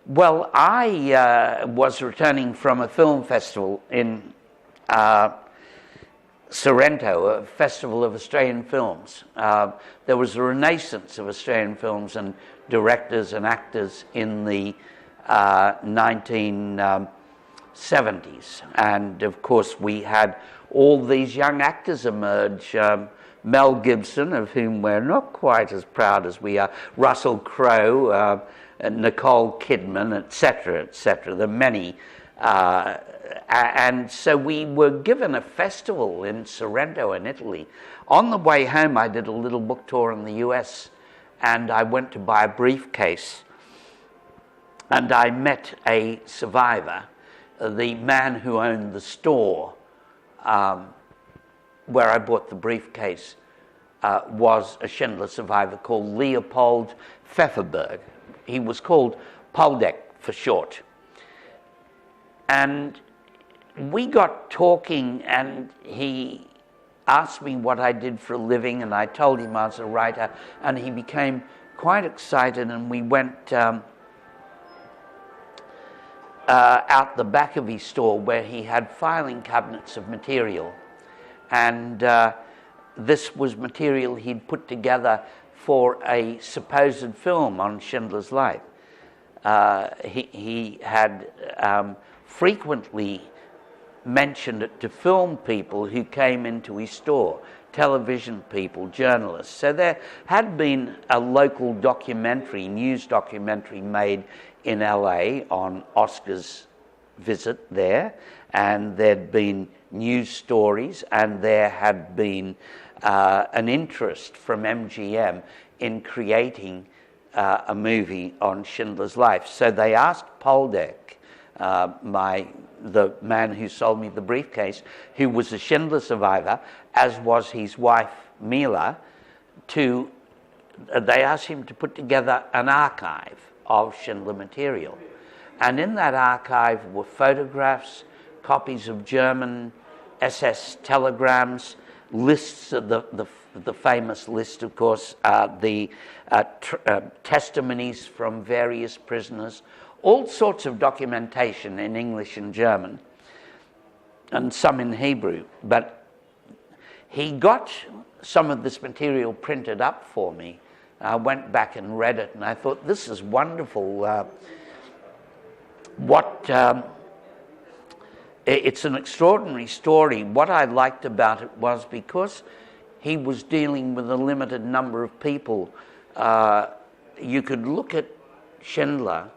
Well, I was returning from a film festival in Sorrento, a festival of Australian films. There was a renaissance of Australian films and directors and actors in the 1970s. And of course, we had all these young actors emerge. Mel Gibson, of whom we're not quite as proud as we are, Russell Crowe, Nicole Kidman, etc., etc. There are many. And so we were given a festival in Sorrento in Italy. On the way home, I did a little book tour in the US, and I went to buy a briefcase. And I met a survivor, the man who owned the store where I bought the briefcase was a Schindler survivor called Leopold Pfefferberg. He was called Poldek for short. And we got talking, and he asked me what I did for a living, and I told him I was a writer, and he became quite excited, and we went out the back of his store where he had filing cabinets of material. And this was material he'd put together for a supposed film on Schindler's life. He had frequently mentioned it to film people who came into his store, television people, journalists. So there had been a local documentary, news documentary made in LA on Oscar's visit there, and there'd been news stories, and there had been an interest from MGM in creating a movie on Schindler's life. So they asked Poldek, the man who sold me the briefcase, who was a Schindler survivor, as was his wife Mila, they asked him to put together an archive of Schindler material. And in that archive were photographs, copies of German SS telegrams, lists of the famous list, of course, the testimonies from various prisoners, all sorts of documentation in English and German, and some in Hebrew. But he got some of this material printed up for me. I went back and read it, and I thought, this is wonderful. It's an extraordinary story. What I liked about it was because he was dealing with a limited number of people, you could look at Schindler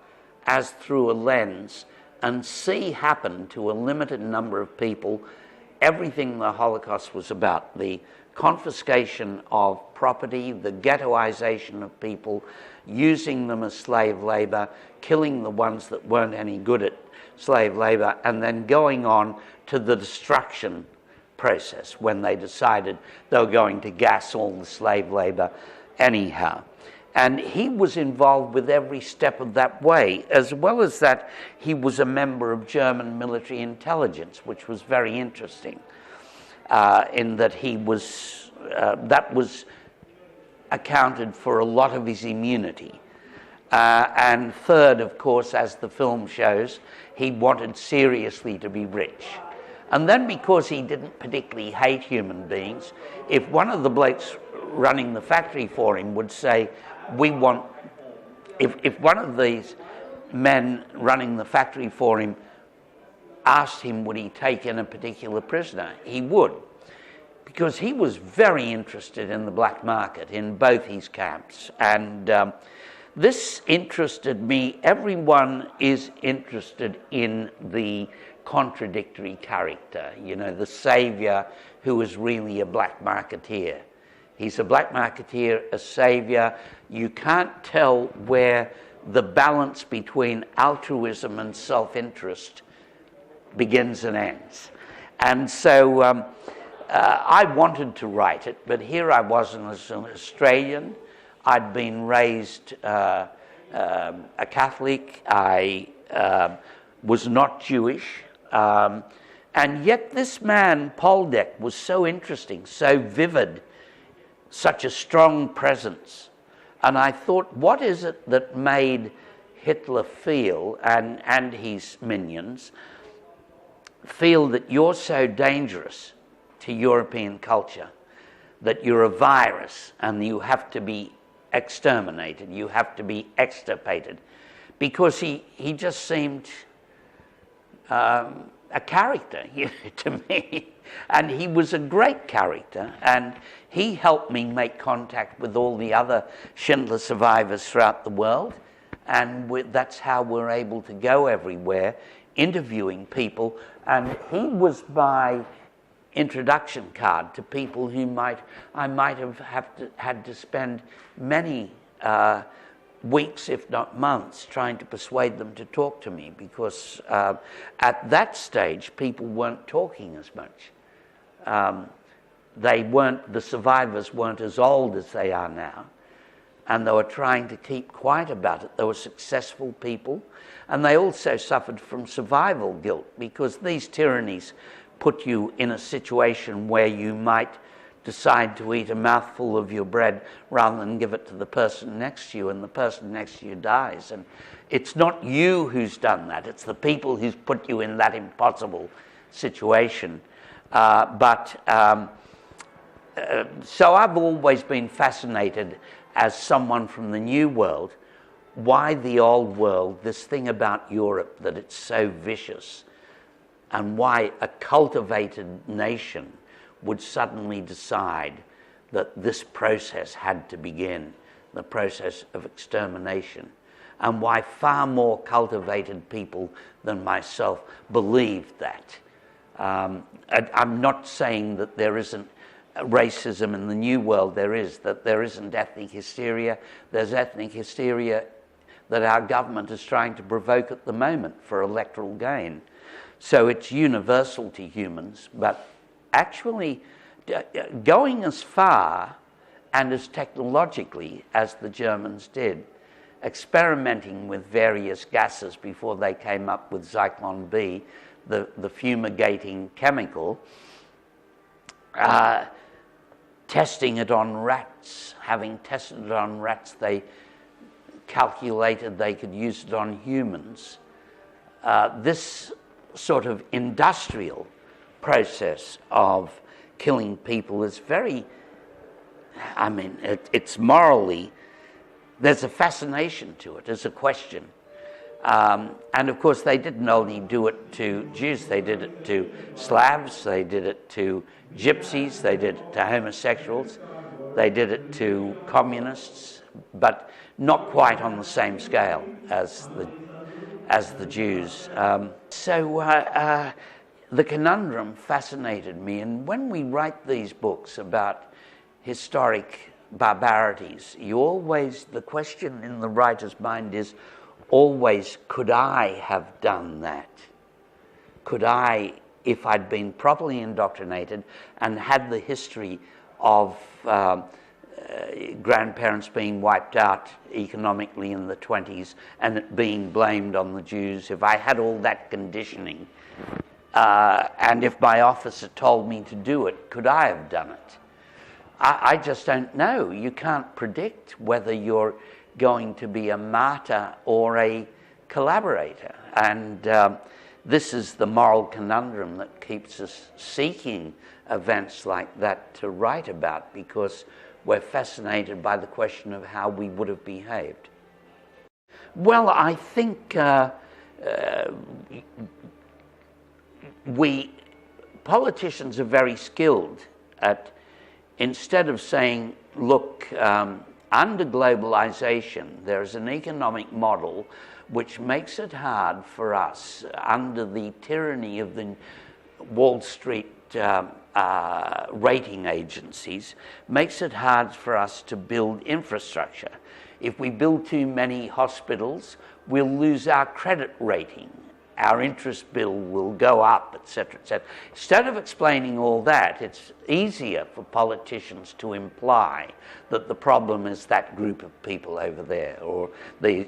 as through a lens and see happen to a limited number of people everything the Holocaust was about: the confiscation of property, the ghettoization of people, using them as slave labor, killing the ones that weren't any good at slave labor, and then going on to the destruction process when they decided they were going to gas all the slave labor anyhow. And he was involved with every step of that way. As well as that, he was a member of German military intelligence, which was very interesting, in that he was, that was accounted for a lot of his immunity. And third, of course, as the film shows, he wanted seriously to be rich. And then, because he didn't particularly hate human beings, if one of the blokes running the factory for him would say, if one of these men running the factory for him asked him would he take in a particular prisoner, he would, because he was very interested in the black market in both his camps. And this interested me. Everyone is interested in the contradictory character, the savior who is really a black marketeer. He's a black marketeer, a savior. You can't tell where the balance between altruism and self-interest begins and ends. And so I wanted to write it, but here I was as an Australian. I'd been raised a Catholic. I was not Jewish. And yet this man, Poldek, was so interesting, so vivid, such a strong presence. And I thought, what is it that made Hitler feel, and his minions, feel that you're so dangerous to European culture, that you're a virus and you have to be exterminated, you have to be extirpated, because he just seemed a character to me, and he was a great character, and he helped me make contact with all the other Schindler survivors throughout the world, and that's how we're able to go everywhere interviewing people. And he was my introduction card to people who I might have had to spend many weeks, if not months, trying to persuade them to talk to me, because at that stage people weren't talking as much. The survivors weren't as old as they are now, and they were trying to keep quiet about it. They were successful people, and they also suffered from survival guilt, because these tyrannies put you in a situation where you might decide to eat a mouthful of your bread rather than give it to the person next to you, and the person next to you dies. And it's not you who's done that, it's the people who's put you in that impossible situation. So I've always been fascinated, as someone from the New World, why the Old World, this thing about Europe, that it's so vicious, and why a cultivated nation would suddenly decide that this process had to begin, the process of extermination, and why far more cultivated people than myself believed that. I'm not saying that there isn't racism in the New World. There is, that there isn't ethnic hysteria. There's ethnic hysteria that our government is trying to provoke at the moment for electoral gain. So it's universal to humans, but actually going as far and as technologically as the Germans did, experimenting with various gases before they came up with Zyklon B, the fumigating chemical, testing it on rats. Having tested it on rats, they calculated they could use it on humans. This sort of industrial process of killing people is very, it's morally, there's a fascination to it, there's a question. And of course they didn't only do it to Jews, they did it to Slavs, they did it to gypsies, they did it to homosexuals, they did it to communists, but not quite on the same scale as the Jews. The conundrum fascinated me, and when we write these books about historic barbarities, the question in the writer's mind is always, could I have done that? Could I, if I'd been properly indoctrinated and had the history of grandparents being wiped out economically in the 20s and it being blamed on the Jews, if I had all that conditioning, and if my officer told me to do it, could I have done it? I just don't know. You can't predict whether you're going to be a martyr or a collaborator. And this is the moral conundrum that keeps us seeking events like that to write about, because we're fascinated by the question of how we would have behaved. Well, I think politicians are very skilled at, instead of saying, look, under globalization, there's an economic model which makes it hard for us, under the tyranny of the Wall Street rating agencies, makes it hard for us to build infrastructure. If we build too many hospitals, we'll lose our credit rating. Our interest bill will go up, etc., etc. Instead of explaining all that, it's easier for politicians to imply that the problem is that group of people over there, or these.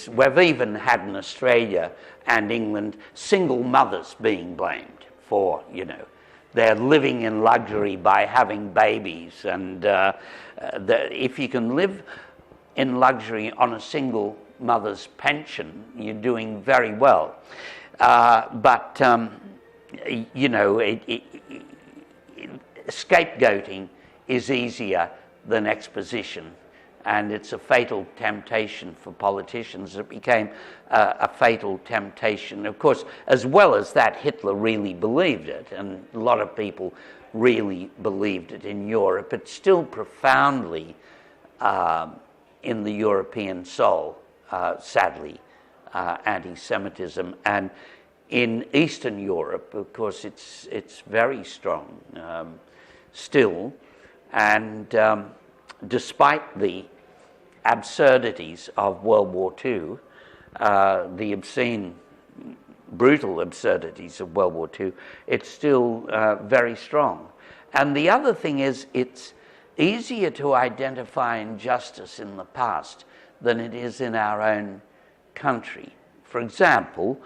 We've even had in Australia and England single mothers being blamed for, they're living in luxury by having babies, and if you can live in luxury on a single mother's pension, you're doing very well. But scapegoating is easier than exposition, and it's a fatal temptation for politicians. It became a fatal temptation. Of course, as well as that, Hitler really believed it, and a lot of people really believed it in Europe. It's still profoundly in the European soul, sadly, anti-Semitism. And in Eastern Europe, of course, it's very strong still. And despite the absurdities of World War II, the obscene, brutal absurdities of World War II, it's still very strong. And the other thing is, it's easier to identify injustice in the past than it is in our own country. For example,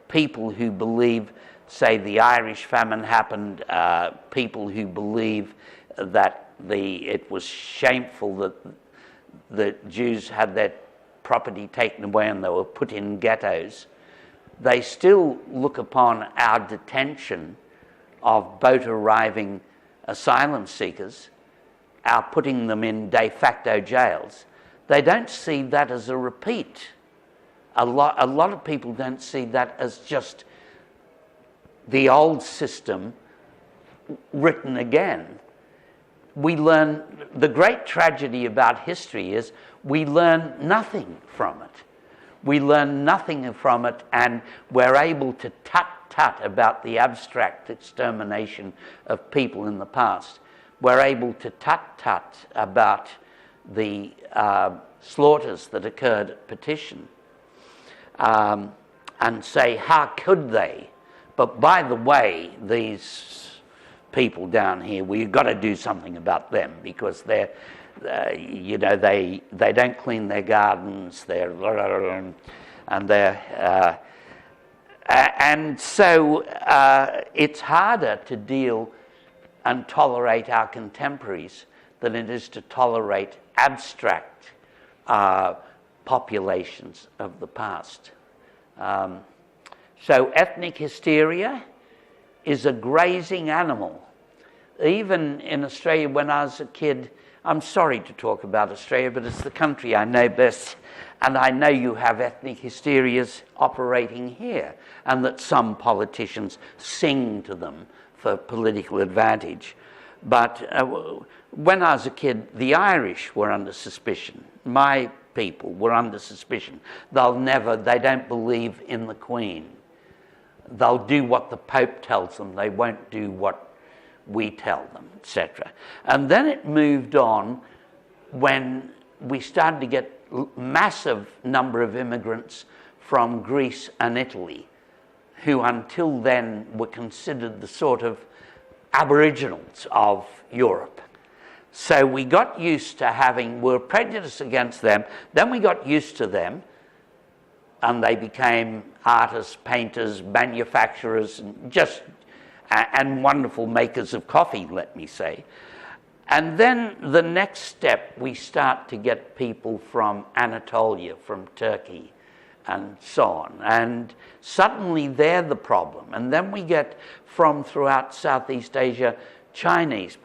people who believe, say, the Irish famine happened, people who believe that it was shameful that the Jews had their property taken away and they were put in ghettos, they still look upon our detention of boat-arriving asylum seekers, our putting them in de facto jails. They don't see that as a repeat. A lot of people don't see that as just the old system written again. We learn, the great tragedy about history is we learn nothing from it. We learn nothing from it, and we're able to tut-tut about the abstract extermination of people in the past. We're able to tut-tut about the slaughters that occurred at Partition and say, how could they? But by the way, these people down here, we've got to do something about them because they're, they don't clean their gardens, and so it's harder to deal and tolerate our contemporaries than it is to tolerate abstract populations of the past. So ethnic hysteria is a grazing animal. Even in Australia, when I was a kid, I'm sorry to talk about Australia, but it's the country I know best, and I know you have ethnic hysterias operating here, and that some politicians sing to them for political advantage. But when I was a kid, the Irish were under suspicion. My people were under suspicion. They don't believe in the Queen. They'll do what the Pope tells them. They won't do what we tell them, etc. And then it moved on when we started to get massive number of immigrants from Greece and Italy, who until then were considered the sort of aboriginals of Europe. So we got used to we're prejudiced against them, then we got used to them, and they became artists, painters, manufacturers, and wonderful makers of coffee, let me say. And then the next step, we start to get people from Anatolia, from Turkey, and so on. And suddenly they're the problem. And then we get from throughout Southeast Asia, Chinese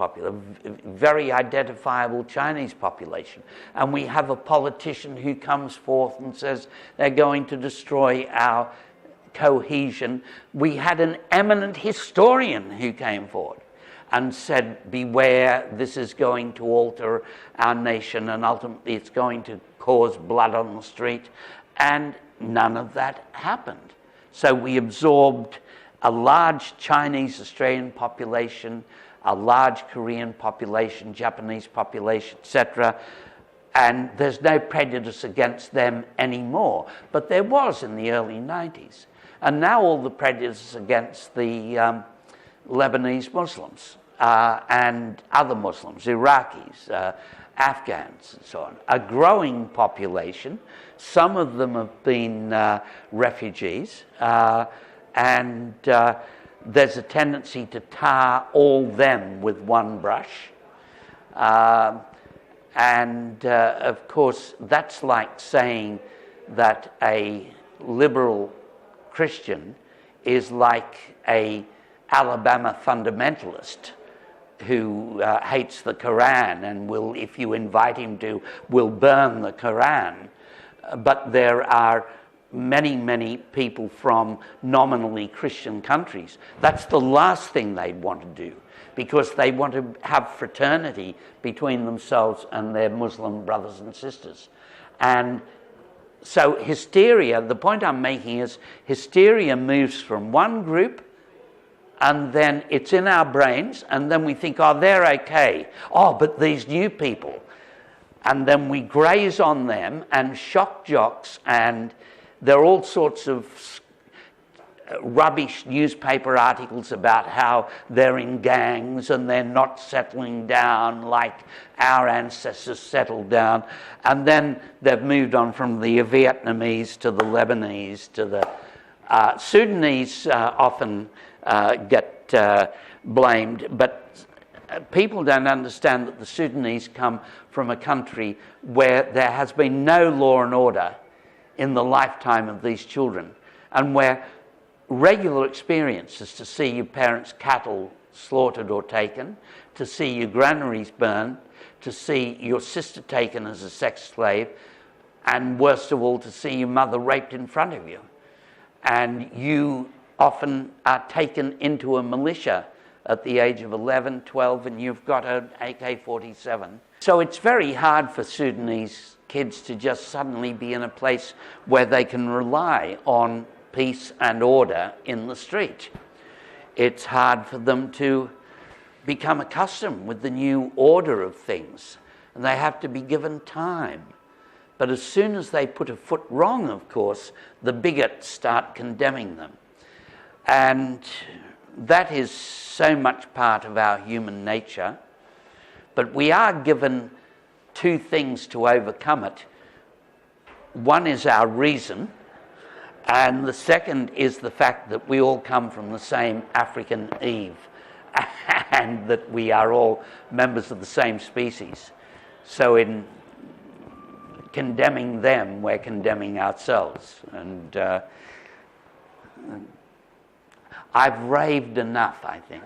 very identifiable Chinese population. And we have a politician who comes forth and says they're going to destroy our cohesion. We had an eminent historian who came forward and said, beware, this is going to alter our nation and ultimately it's going to cause blood on the street. And none of that happened. So we absorbed a large Chinese Australian population, a large Korean population, Japanese population, etc. And there's no prejudice against them anymore. But there was in the early 90s. And now all the prejudice against the Lebanese Muslims and other Muslims, Iraqis, Afghans and so on. A growing population. Some of them have been refugees. And there's a tendency to tar all them with one brush. And of course, that's like saying that a liberal Christian is like a Alabama fundamentalist who hates the Quran and will, if you invite him to, will burn the Quran. But there are many, many people from nominally Christian countries. That's the last thing they'd want to do, because they want to have fraternity between themselves and their Muslim brothers and sisters. And so hysteria, the point I'm making is hysteria moves from one group, and then it's in our brains, and then we think, oh, they're okay. Oh, but these new people. And then we graze on them and shock jocks, and there are all sorts of rubbish newspaper articles about how they're in gangs and they're not settling down like our ancestors settled down. And then they've moved on from the Vietnamese to the Lebanese to the Sudanese often get blamed, but people don't understand that the Sudanese come from a country where there has been no law and order in the lifetime of these children, and where regular experiences to see your parents' cattle slaughtered or taken, to see your granaries burned, to see your sister taken as a sex slave, and worst of all, to see your mother raped in front of you. And you often are taken into a militia at the age of 11, 12, and you've got an AK-47. So it's very hard for Sudanese kids to just suddenly be in a place where they can rely on peace and order in the street. It's hard for them to become accustomed with the new order of things, and they have to be given time. But as soon as they put a foot wrong, of course, the bigots start condemning them. And that is so much part of our human nature. But we are given two things to overcome it. One is our reason, and the second is the fact that we all come from the same African Eve, and that we are all members of the same species. So in condemning them, we're condemning ourselves. And I've raved enough, I think.